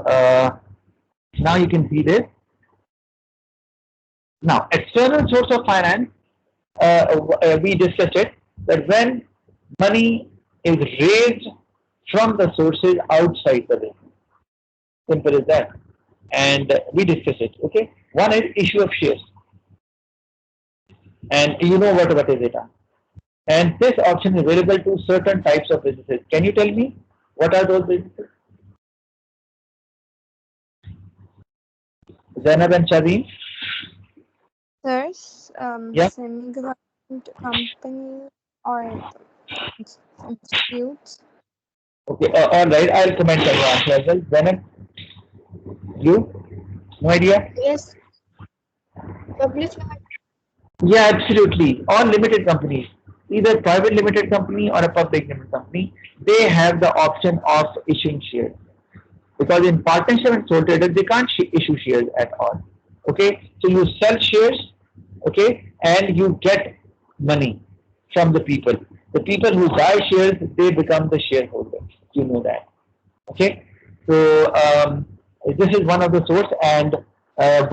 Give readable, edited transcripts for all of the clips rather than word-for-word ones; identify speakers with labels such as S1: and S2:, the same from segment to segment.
S1: now you can see this. Now, external source of finance, we discussed it, that when money is raised from the sources outside the business. Simple as that. And we discussed it. Okay. One is issue of shares, and you know what is it? And this option is available to certain types of businesses. Can you tell me what are those businesses? Zainab and Shadeen?
S2: There's
S1: Yeah.
S2: semi-government company or institutes.
S1: Okay. All right. I'll comment on your answer as well. Zainab, you? No idea?
S3: Yes. Public.
S1: Yeah, absolutely. All limited companies, either private limited company or a public limited company, they have the option of issuing shares. Because in partnership and sole traders, they can't issue shares at all. Okay, so you sell shares, okay, and you get money from the people. The people who buy shares, they become the shareholders. You know that. Okay, so this is one of the source, and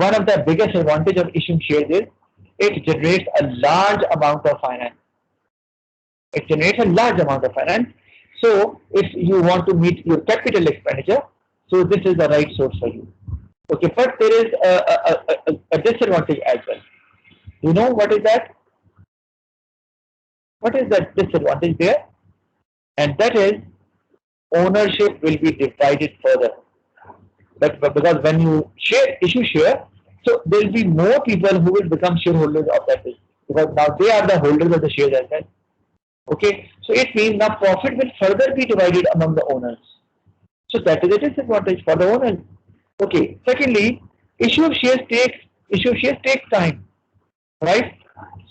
S1: one of the biggest advantage of issuing shares is it generates a large amount of finance. It generates a large amount of finance. So if you want to meet your capital expenditure, so this is the right source for you. Okay, but there is a disadvantage as well. You know what is that? What is the disadvantage there? And that is ownership will be divided further. But because when you issue share, so there will be more people who will become shareholders of that business, because now they are the holders of the shares as well. Okay, so it means now profit will further be divided among the owners. So that is a disadvantage for the owners. Okay. Secondly, issue of shares takes time, right?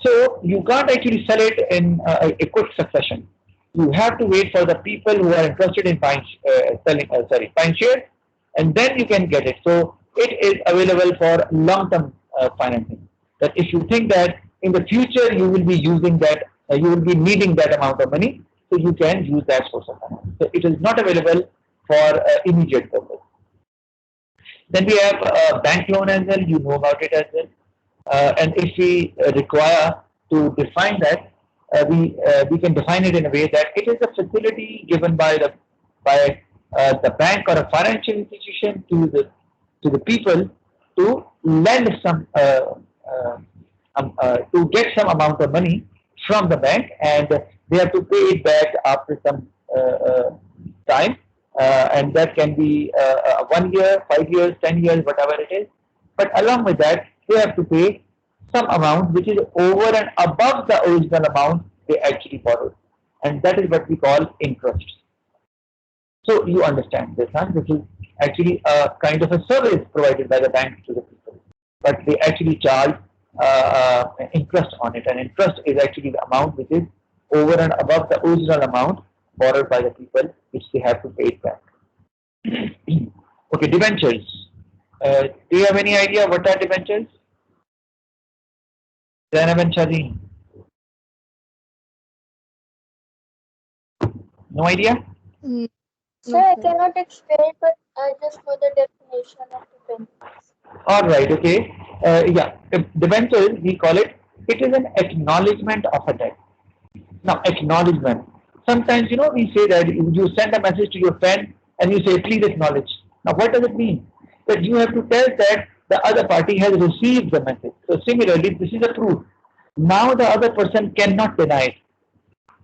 S1: So you can't actually sell it in a quick succession. You have to wait for the people who are interested in buying shares, and then you can get it. So it is available for long-term financing. That if you think that in the future you will be using that, you will be needing that amount of money, so you can use that source of finance. So it is not available for immediate purpose. Then we have bank loan as well. You know about it as well. And if we require to define that, we can define it in a way that it is a facility given by the bank or a financial institution to the people to lend some to get some amount of money from the bank, and they have to pay it back after some time, and that can be 1 year, 5 years, 10 years, whatever it is. But along with that, they have to pay some amount which is over and above the original amount they actually borrowed, and that is what we call interest. So you understand this, huh? This is actually a kind of a service provided by the bank to the people, but they actually charge interest on it, and interest is actually the amount which is over and above the original amount borrowed by the people, which they have to pay it back. Okay, debentures. Do you have any idea what are debentures? Zainab and Shadeen? No idea?
S3: Sir, I cannot explain, but I just know the definition of debentures.
S1: All right, okay. Yeah, debentures, we call it, it is an acknowledgement of a debt. Now, acknowledgement. Sometimes, we say that you send a message to your friend and you say, please acknowledge. Now, what does it mean? That you have to tell that the other party has received the message. So, similarly, this is a proof. Now, the other person cannot deny it.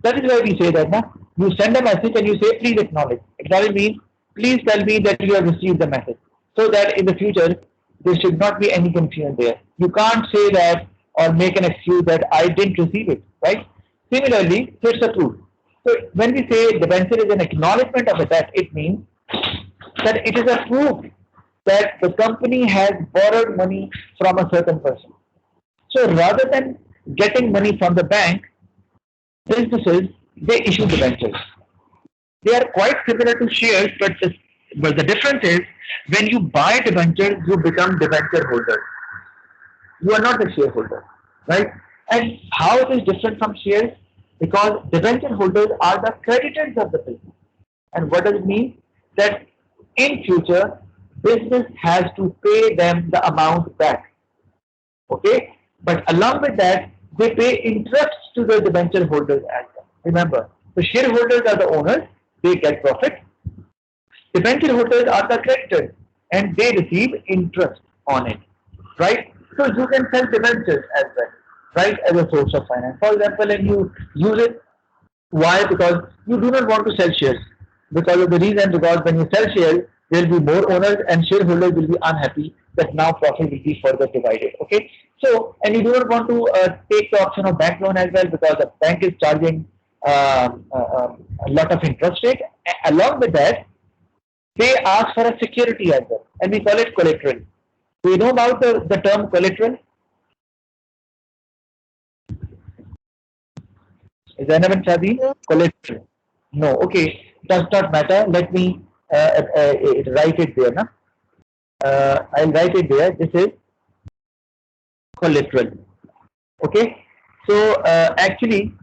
S1: That is why we say that. Now, you send a message and you say, please acknowledge. Acknowledge means, please tell me that you have received the message. So that in the future, there should not be any confusion there. You can't say that or make an excuse that I didn't receive it, right? Similarly, so it's a proof. So when we say debenture is an acknowledgement of a debt, it means that it is a proof that the company has borrowed money from a certain person. So rather than getting money from the bank, businesses, they issue debentures. They are quite similar to shares, but the difference is when you buy debentures, you become debenture holder. You are not the shareholder, right? And how it is different from shares? Because debenture holders are the creditors of the business. And what does it mean? That in future, business has to pay them the amount back. Okay, but along with that, they pay interest to the debenture holders as well. Remember, the shareholders are the owners; they get profit. Debenture holders are the creditors, and they receive interest on it, right? So you can sell debentures as well, right, as a source of finance. For example, and you use it. Why? Because you do not want to sell shares. Because of the reason, because when you sell shares, there will be more owners and shareholders will be unhappy that now profit will be further divided. Okay. So, and you do not want to take the option of bank loan as well because the bank is charging a lot of interest rate. Along with that, they ask for a security as well, and we call it collateral. Do you know about the term collateral? Is anyone Shadi?
S3: No.
S1: Collateral. No. Okay. Does not matter. Let me write it there. Na? I'll write it there. This is collateral. Okay. So actually,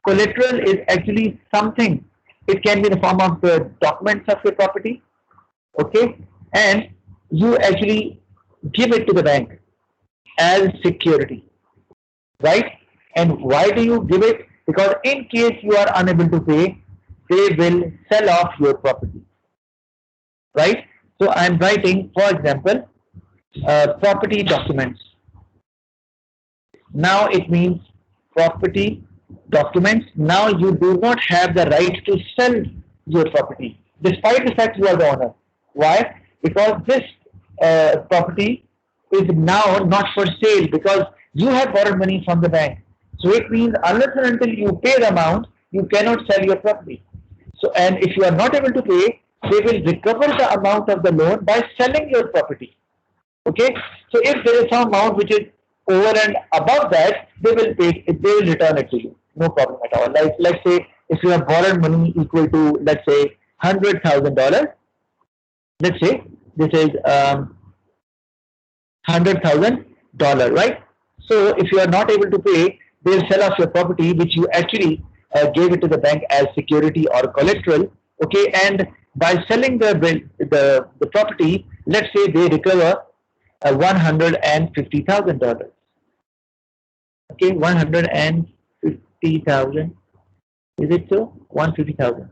S1: collateral is actually something. It can be in the form of the documents of your property. Okay, and you actually give it to the bank as security, right? And why do you give it? Because in case you are unable to pay, they will sell off your property, right? So I'm writing, for example, property documents. Now it means property documents. Now you do not have the right to sell your property, despite the fact you are the owner. Why? Because this property is now not for sale because you have borrowed money from the bank. So it means unless and until you pay the amount, you cannot sell your property. So, and if you are not able to pay, they will recover the amount of the loan by selling your property. Okay, so if there is some amount which is over and above that, they will pay it, they will return it to you. No problem at all. Like let's say if you have borrowed money equal to let's say $100,000, let's say this is $100,000, right? So if you are not able to pay, they will sell off your property which you actually gave it to the bank as security or collateral. Okay, and by selling the property, let's say they recover $150,000. Okay, 150,000. Is it so? 150,000.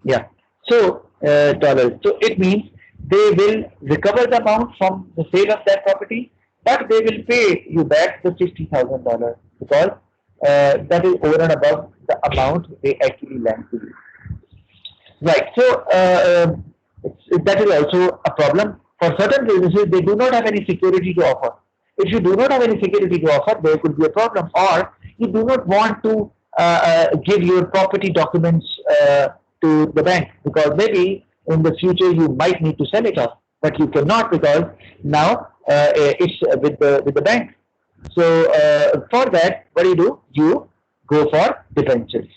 S1: Yeah. So dollars. So it means they will recover the amount from the sale of that property, but they will pay you back the $60,000 because that is over and above the amount they actually lend to you. Right. So that is also a problem. For certain businesses, they do not have any security to offer. If you do not have any security to offer, there could be a problem. Or you do not want to give your property documents to the bank because maybe in the future you might need to sell it off, but you cannot because now it's with the bank. So for that, what do? You go for debentures.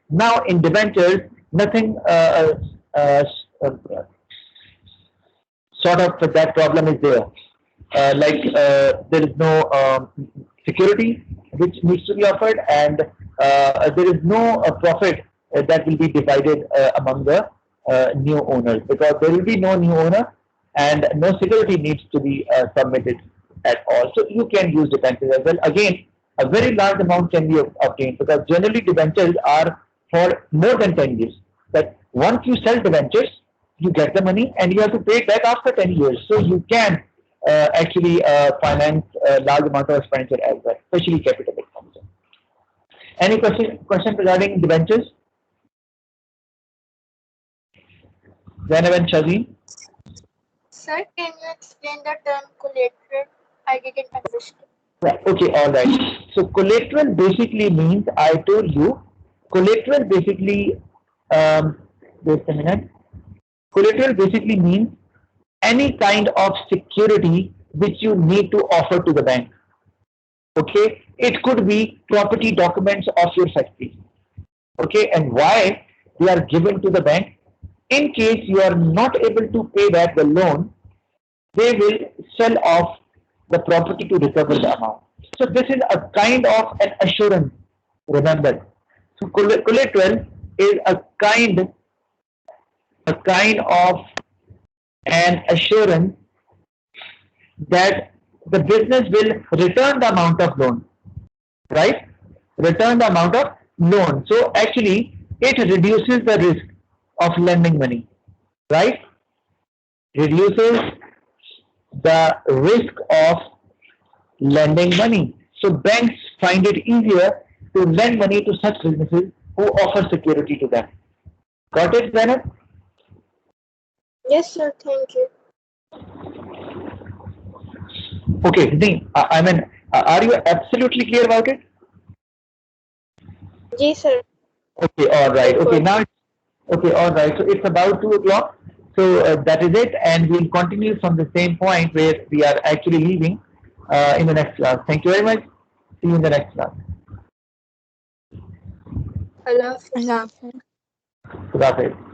S1: Now in debentures, nothing sort of that problem is there. There is no security which needs to be offered, and there is no profit that will be divided among the new owners because there will be no new owner and no security needs to be submitted at all. So you can use debentures as well. Again, a very large amount can be obtained because generally debentures are for more than 10 years. But once you sell debentures, you get the money and you have to pay it back after 10 years. So you can actually finance a large amount of expenditure as well, especially capital expenditure. Any question regarding debentures? Zainab and Shazeen?
S3: Sir, can you explain the term collateral? I didn't understand.
S1: Right. Okay, all right. So collateral basically means, I told you, collateral basically, wait a minute. Collateral basically means any kind of security which you need to offer to the bank. Okay, it could be property documents of your factory. Okay, and why they are given to the bank? In case you are not able to pay back the loan, they will sell off the property to recover the amount. So this is a kind of an assurance. Remember, so collateral is a kind a kind of an assurance that the business will return the amount of loan, right? Return the amount of loan. So actually, it reduces the risk of lending money, right? Reduces the risk of lending money. So banks find it easier to lend money to such businesses who offer security to them. Got it, Zainab?
S3: Yes, sir. Thank you.
S1: Okay, Zine, I mean, are you absolutely clear about it?
S3: Ji, sir.
S1: Okay, all right. Okay,
S3: Good.
S1: now, okay, all right. So it's about 2 o'clock. So that is it, and we'll continue from the same point where we are actually leaving in the next class. Thank you very much. See you in the next class.
S3: Allah Hafiz.
S2: Allah Hafiz.
S1: Good afternoon.